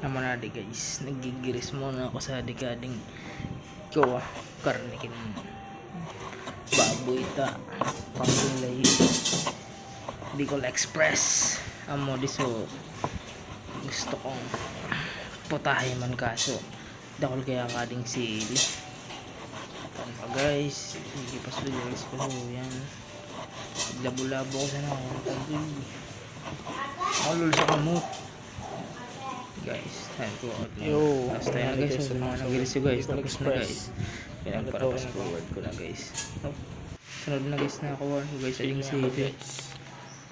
Naman na di guys, nagigiris muna ako sa dekading ko karne kin baboy ta panggulay Bicol Express amo diso gusto kong putahe man kaso dakol kaya kading sili pan pa guys hindi pa sila guys ko yan labo-labo ko sana ako malul sa kamot guys tayo ko last time na guys mga nagilis yun guys tapos na guys pinagparapas forward ko na guys sunod na guys na ako guys aling sili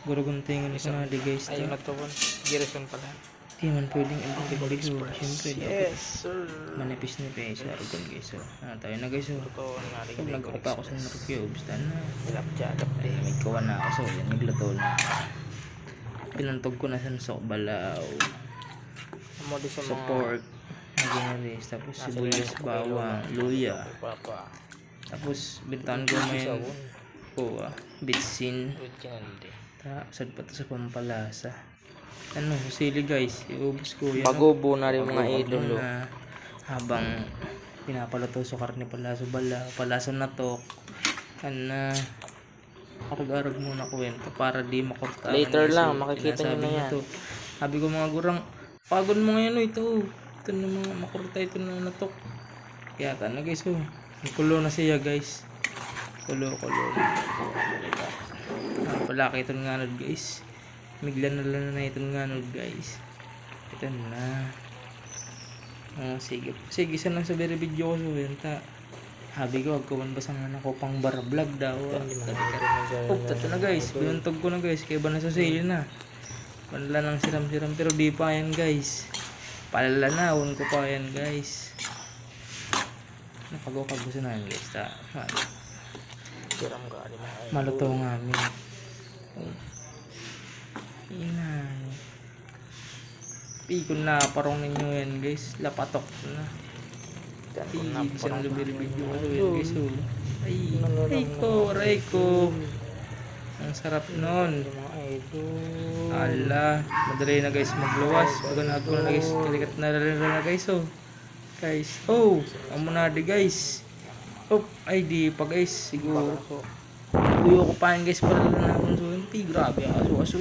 guruguntingan ko na di guys ayun na to gireson pala di man pwedeng ibig siyempre yes sir manipis-nipis arugan guys so tayo na guys so pag nagkupa ako sa narcubes na ay may kawan na ako so yan nagluto na pinantog ko na sa sok balaw sa pork naginaris tapos sibuyas bawang luya tapos bintaan ko may bitsin sad pa to sa pampalasa ano sili guys iubos ko yan pagubo na rin mga idolo habang pinapaluto sa karne palaso bala palaso na to na arag-arag muna ko yan para di makorta later lang makikita nyo na yan sabi ko mga gurang pagod mo ngayon ito na mga makorta ito na natok kaya na guys kulo na siya guys kulo palaki itong nganod guys miglan na itong nganod guys ito na sige sana sa very video ko so yun ta habi ko agkawan basang anak ko pang bar vlog daw tato na guys binuntog ko na guys kaya ba na sa sili na panala ng siram pero di pa yan guys palalanawan ko pa yan guys napagaw gusto na yan guys ta maluto nga amin inay pikon na parong ninyo yan guys lapatok na isang lubi video ko yan guys ay ko ang sarap nun ala madali na guys magluwas pag nagko na guys kalikat na rin na guys amo na di guys ay di pa guys siguro tuyo ko pa yan guys para na naman grabe aso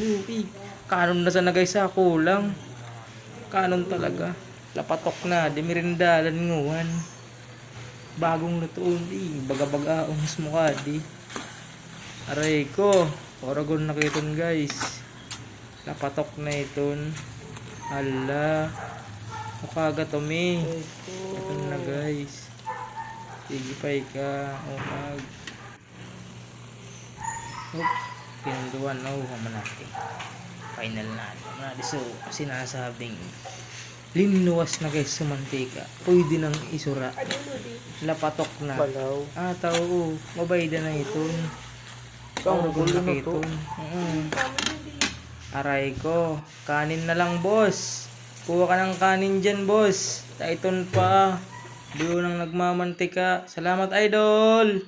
kanon na sana guys kulang kanon talaga lapatok na dimirindalan nguwan bagong lutuon baga-baga mas mukha di aray ko oragon na kiton guys lapatok na iton hala mukha gatumi ito na guys sige pa ka pinanduan hamanati final na so sinasabing linuwas na guys sa mantika pwede nang isura lapatok na tao mabayda na iton aray ko kanin na lang boss kuha ka ng kanin dyan boss taiton pa diyo nang nagmamantika salamat idol.